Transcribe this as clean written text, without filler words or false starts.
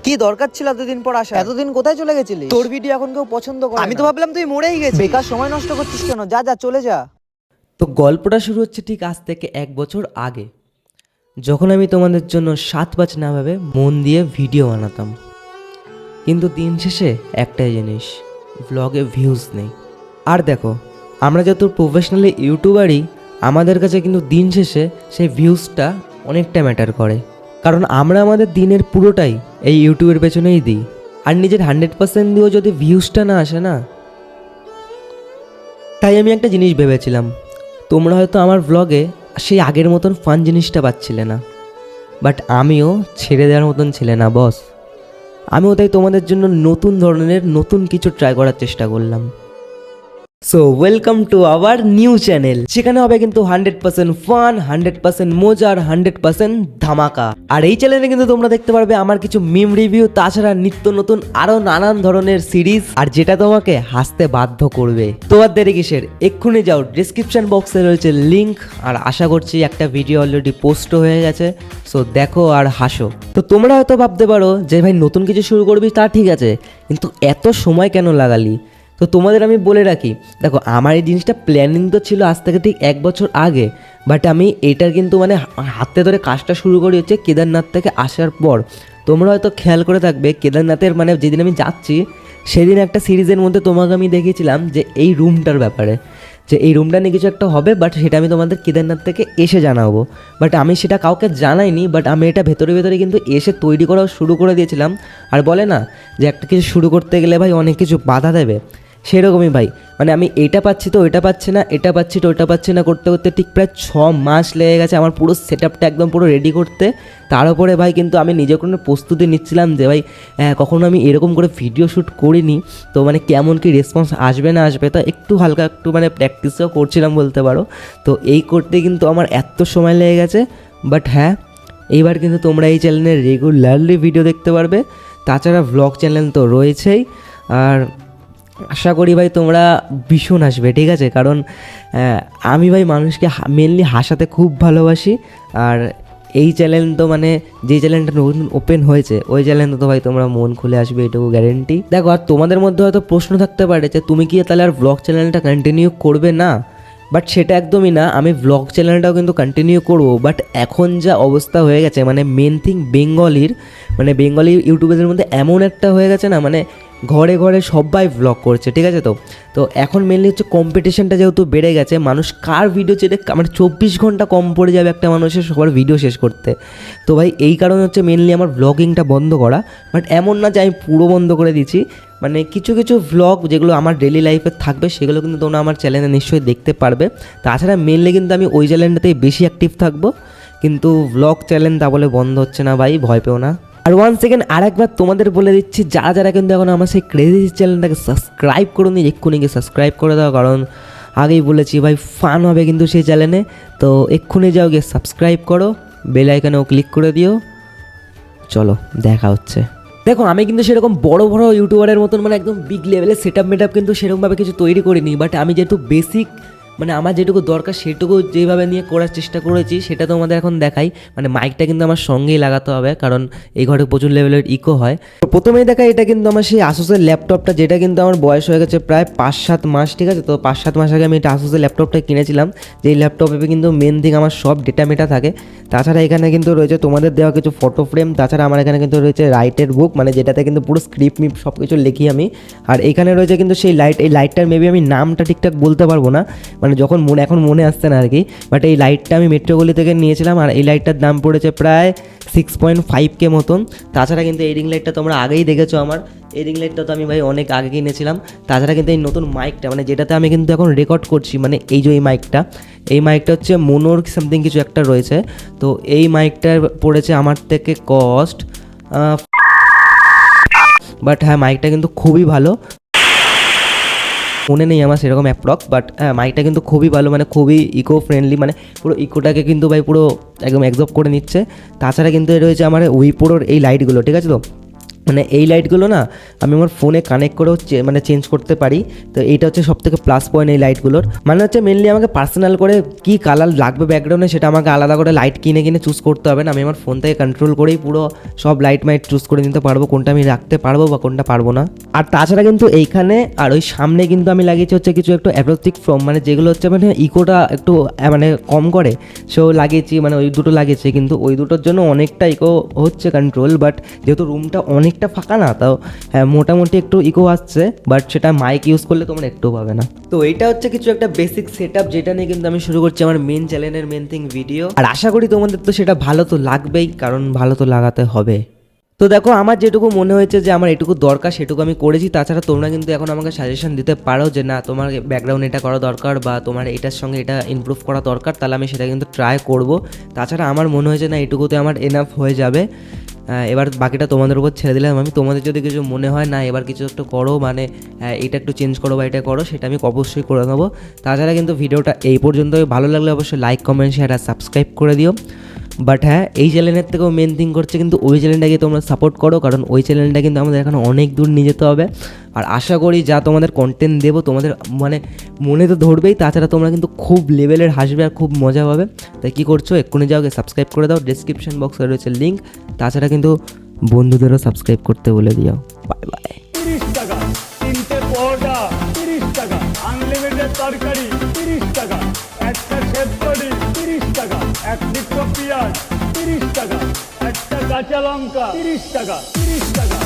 কি দরকার ছিল এতদিন পর আসা? এতদিন কোথায় চলে গেছিলি? তোর ভিডিও এখন কেউ পছন্দ করে আমি তো ভাবলাম তুই মরেই গেছিস। বেকার সময় নষ্ট করছিস কেন? যা যা চলে যা। তো গল্পটা শুরু হচ্ছে ঠিক আজ থেকে 1 বছর আগে, যখন আমি তোমাদের জন্য 7 না ভাবে মন দিয়ে ভিডিও বানাতাম। কিন্তু দিন শেষে একটাই জিনিস, ব্লগে ভিউজ নেই। আর দেখো, আমরা যত প্রফেশনালি ইউটিউবারই, আমাদের কাছে কিন্তু দিন শেষে সেই ভিউজটা অনেকটা ম্যাটার করে। কারণ আমরা আমাদের দিনের পুরোটাই এই ইউটিউবের পেছনেই দিই। আর নিজের 100% দিয়েও যদি ভিউজটা না আসে না, তাই আমি একটা জিনিস ভেবেছিলাম, তোমরা হয়তো আমার ব্লগে সেই আগের মতন ফান জিনিসটা পাচ্ছিলে না, বাট আমিও ছেড়ে দেওয়ার মতন ছিলে না বস। আমিও তাই তোমাদের জন্য নতুন ধরনের নতুন কিছু ট্রাই করার চেষ্টা করলাম। So welcome to our new channel, যেখানে হবে কিন্তু 100% ফান, 100% মজার, 100% ধামাকা। আর এই চ্যানেলে কিন্তু তোমরা দেখতে পারবে আমার কিছু মিম রিভিউ, তাছাড়া নিত্য নতুন আরো নানান ধরনের সিরিজ, আর যেটা তোমাকে হাসতে বাধ্য করবে। তো আর দেরি কিসের, এক্ষুনি যাও, ডিসক্রিপশন বক্সে রয়েছে লিংক। আর আশা করছি একটা ভিডিও অলরেডি পোস্টও হয়ে গেছে, সো দেখো আর হাসো। তো তোমরা হয়তো ভাবতে পারো যে ভাই নতুন কিছু শুরু করবি, তা ঠিক আছে, কিন্তু এত সময় কেন লাগালি? তো তোমাদের আমি বলে রাখি, দেখো আমার এই জিনিসটা প্ল্যানিং তো ছিল আজ থেকে ঠিক 1 বছর আগে, বাট আমি এটার কিন্তু মানে হাতে ধরে কাজটা শুরু করি হচ্ছে কেদারনাথ থেকে আসার পর। তোমরা হয়তো খেয়াল করে থাকবে, কেদারনাথের মানে যেদিন আমি যাচ্ছি সেদিন একটা সিরিজের মধ্যে তোমাকে আমি দেখিয়েছিলাম যে এই রুমটার ব্যাপারে, যে এই রুমটা নিয়ে কিছু একটা হবে, বাট সেটা আমি তোমাদের কেদারনাথ থেকে এসে জানাবো। বাট আমি সেটা কাউকে জানাইনি, বাট আমি এটা ভেতরে ভেতরে কিন্তু এসে তৈরি করা শুরু করে দিয়েছিলাম। আর বলে না যে একটা কিছু শুরু করতে গেলে ভাই অনেক কিছু বাধা দেবে, সেরকমই ভাই। মানে আমি এটা পাচ্ছি তো ওইটা পাচ্ছি না, এটা পাচ্ছি তো ওইটা পাচ্ছি না করতে করতে ঠিক প্রায় 6 মাস লেগে গেছে আমার পুরো সেট আপটা একদম পুরো রেডি করতে। তার উপরে ভাই কিন্তু আমি নিজে কোনো প্রস্তুতি নিচ্ছিলাম যে ভাই কখনো আমি এরকম করে ভিডিও শ্যুট করিনি, তো মানে কেমন কি রেসপন্স আসবে না আসবে, তো একটু হালকা একটু মানে প্র্যাকটিসও করছিলাম বলতে পারো। তো এই করতে কিন্তু আমার এত সময় লেগে গেছে। বাট হ্যাঁ, এইবার কিন্তু তোমরা এই চ্যানেলে রেগুলারলি ভিডিও দেখতে পারবে, তাছাড়া ভ্লগ চ্যানেল তো রয়েছেই। আর আশা করি ভাই তোমরা ভীষণ আসবে, ঠিক আছে? কারণ আমি ভাই মানুষকে মেনলি হাসাতে খুব ভালোবাসি। আর এই চ্যানেল তো মানে যে চ্যানেলটা নতুন ওপেন হয়েছে ওই চ্যানেলটা তো ভাই তোমরা মন খুলে আসবে, এটুকু গ্যারেন্টি। দেখো, আর তোমাদের মধ্যে হয়তো প্রশ্ন থাকতে পারে যে তুমি কি তাহলে আর ব্লগ চ্যানেলটা কন্টিনিউ করবে না? বাট সেটা একদমই না, আমি ব্লগ চ্যানেলটাও কিন্তু কন্টিনিউ করবো। বাট এখন যা অবস্থা হয়ে গেছে, মানে মেন থিং বেঙ্গলি ইউটিউবারদের মধ্যে এমন একটা হয়ে গেছে না, মানে ঘরে ঘরে সবাই ব্লগ করছে, ঠিক আছে? তো এখন মেনলি হচ্ছে কম্পিটিশনটা যেহেতু বেড়ে গেছে, মানুষ কার ভিডিও চেয়ে মানে 24 ঘন্টা কম পড়ে যাবে একটা মানুষের সবার ভিডিও শেষ করতে। তো ভাই এই কারণে হচ্ছে মেনলি আমার ব্লগিংটা বন্ধ করা। বাট এমন না যে আমি পুরো বন্ধ করে দিচ্ছি, মানে কিছু কিছু ভ্লগ যেগুলো আমার ডেলি লাইফে থাকবে সেগুলো কিন্তু তোমরা আমার চ্যানেলে নিশ্চয়ই দেখতে পারবে। তাছাড়া মেনলি কিন্তু আমি ওই চ্যানেলটাতেই বেশি অ্যাক্টিভ থাকবো, কিন্তু ভ্লগ চ্যানেল তা বলে বন্ধ হচ্ছে না ভাই, ভয় পেও না। আর ওয়ান সেকেন্ড আরেকবার তোমাদের বলে দিচ্ছি, যারা যারা কিন্তু এখন আমার সেই ক্রেজি চ্যানেলটাকে সাবস্ক্রাইব করো নি, এক্ষুনি গিয়ে সাবস্ক্রাইব করে দাও। কারণ আগেই বলেছি ভাই ফান হবে কিন্তু সেই চ্যানেলে। তো এক্ষুনি যাও, গিয়ে সাবস্ক্রাইব করো, বেল আইকনেও ক্লিক করে দিও। চলো দেখা হচ্ছে। দেখো, আমি কিন্তু সেরকম বড় বড় ইউটিউবারের মতন মানে একদম বিগ লেভেলের সেট আপ কিন্তু সেরকমভাবে কিছু তৈরি করিনি। বাট আমি যেহেতু বেসিক মানে আমার যেটুকু দরকার সেটুকু যেভাবে নিয়ে করার চেষ্টা করেছি সেটা তোমাদের এখন দেখাই। মানে মাইকটা কিন্তু আমার সঙ্গেই লাগাতে হবে, কারণ এই ঘরে প্রচুর লেভেলের ইকো হয়। তো প্রথমেই দেখাই, এটা কিন্তু আমার সেই আসুসের ল্যাপটপটা, যেটা কিন্তু আমার বয়স হয়ে গেছে প্রায় 5-7 মাস, ঠিক আছে? তো 5-7 মাস আগে আমি এটা আসুসের ল্যাপটপটা কিনেছিলাম, যেই ল্যাপটপে কিন্তু মেন থিং আমার সব ডেটা মেটা থাকে। তাছাড়া এখানে কিন্তু রয়েছে তোমাদের দেওয়া কিছু ফটো ফ্রেম, তাছাড়া আমার এখানে কিন্তু রয়েছে রাইটের বুক, মানে যেটাতে কিন্তু পুরো স্ক্রিপ্ট মিপ সব কিছু লিখি আমি। আর এখানে রয়েছে কিন্তু সেই লাইট, এই লাইটটার মেবি আমি নামটা ঠিকঠাক বলতে পারবো না, মানে যখন এখন মনে আসছে না আর কি। বাট এই লাইটটা আমি মেট্রোগলি থেকে নিয়েছিলাম, আর এই লাইটটার দাম পড়েছে প্রায় 6.5K মতন। তাছাড়া কিন্তু এই রিং লাইটটা তোমরা আগেই দেখেছো, আমার এই রিং লাইটটা তো আমি ভাই অনেক আগে কিনেছিলাম। তাছাড়া কিন্তু এই নতুন মাইকটা, মানে যেটাতে আমি কিন্তু এখন রেকর্ড করছি, মানে এই যে এই মাইকটা হচ্ছে মোনোর সামথিং কিছু একটা রয়েছে। তো এই মাইকটার পড়েছে আমার থেকে কস্ট, বাট হ্যাঁ মাইকটা কিন্তু খুবই ভালো, মনে নেই আমার সেরকম অ্যাপ্রক্স। বাট হ্যাঁ মাইকটা কিন্তু খুবই ভালো, মানে খুবই ইকো ফ্রেন্ডলি, মানে পুরো ইকোটাকে কিন্তু ভাই পুরো একদম অ্যাবজর্ব করে নিচ্ছে। তাছাড়া কিন্তু রয়েছে আমার উইপ্রোর এই লাইটগুলো, ঠিক আছে? তো মানে এই লাইটগুলো না আমি আমার ফোনে কানেক্ট করেও মানে চেঞ্জ করতে পারি। তো এইটা হচ্ছে সবথেকে প্লাস পয়েন্ট এই লাইটগুলোর। মানে হচ্ছে মেনলি আমাকে পার্সোনাল করে কি কালার লাগবে ব্যাকগ্রাউন্ডে সেটা আমাকে আলাদা করে লাইট কিনে চুজ করতে হবে না। আমি আমার ফোন থেকে কন্ট্রোল করেই পুরো সব লাইট মাইট চুজ করে নিতে পারবো কোনটা আমি রাখতে পারবো বা কোনটা পারবো না। আর তাছাড়া কিন্তু এইখানে আর ওই সামনে কিন্তু আমি লাগিয়েছি হচ্ছে কিছু একটু অ্যাপোস্টিক ফ্রম, মানে যেগুলো হচ্ছে মানে ইকোটা একটু মানে কম করে, সো লাগিয়েছি, মানে ওই দুটো লাগিয়েছি। কিন্তু ওই দুটোর জন্য অনেকটা ইকো হচ্ছে কন্ট্রোল, বাট যেহেতু রুমটা অনেকটা ফাঁকা না, তাও হ্যাঁ মোটামুটি একটু ইকো আসছে, বাট সেটা মাইক ইউজ করলে তোমরা একটু পাবে না। তো এইটা হচ্ছে কিছু একটা বেসিক সেট আপ যেটা নিয়ে কিন্তু আমি শুরু করছি আমার মেন চ্যানেলের মেন থিং ভিডিও। আর আশা করি তোমাদের তো সেটা ভালো তো লাগবেই, কারণ ভালো তো লাগাতে হবে। তো দেখো আমার যেটুকু মনে হয়েছে যে আমার এটুকু দরকার সেটুকু আমি করেছি। তাছাড়া তোমরা কিন্তু এখন আমাকে সাজেশন দিতে পারো যে না তোমার ব্যাকগ্রাউন্ড এটা করা দরকার বা তোমার এটার সঙ্গে এটা ইমপ্রুভ করা দরকার, তাহলে আমি সেটা কিন্তু ট্রাই করব। তাছাড়া আমার মনে হয়েছে না এটুকুতে আমার এনাফ হয়ে যাবে। এবার বাকিটা তোমাদের উপর ছেড়ে দিলাম আমি। তোমাদের যদি কিছু মনে হয় না এবার কিছু একটু করো, মানে এটা একটু চেঞ্জ করো বা এটা করো, সেটা আমি অবশ্যই করে নেবো। তাছাড়া কিন্তু ভিডিওটা এই পর্যন্তই। ভালো লাগলে অবশ্যই লাইক কমেন্ট শেয়ার আর সাবস্ক্রাইব করে দিও। বাট হ্যাঁ, এই চ্যানেলের থেকেও মেন থিং করছে কিন্তু ওই চ্যানেলটাকে তোমরা সাপোর্ট করো, কারণ ওই চ্যানেলটা কিন্তু আমাদের এখন অনেক দূর নিয়ে যেতে হবে। আর আশা করি যা তোমাদের কন্টেন্ট দেবো তোমাদের মানে মনে তো ধরবেই, তাছাড়া তোমরা কিন্তু খুব লেভেলের হাসবে আর খুব মজা পাবে। তাই কী করছো, এক্ষুনি যাও সাবস্ক্রাইব করে দাও, ডিসক্রিপশন বক্সে রয়েছে লিঙ্ক। তাছাড়া কিন্তু বন্ধুদেরও সাবস্ক্রাইব করতে বলে দিও। Bye bye. 30 টাকা 3টে পরোটা, 30 টাকা আনলিমিটেড তরকারি, 30 টাকা একটা সেভ করি, 30 টাকা 1 লিটার পেঁয়াজ, 30 টাকা একটা কাঁচা লঙ্কা, 30 টাকা, 30 টাকা।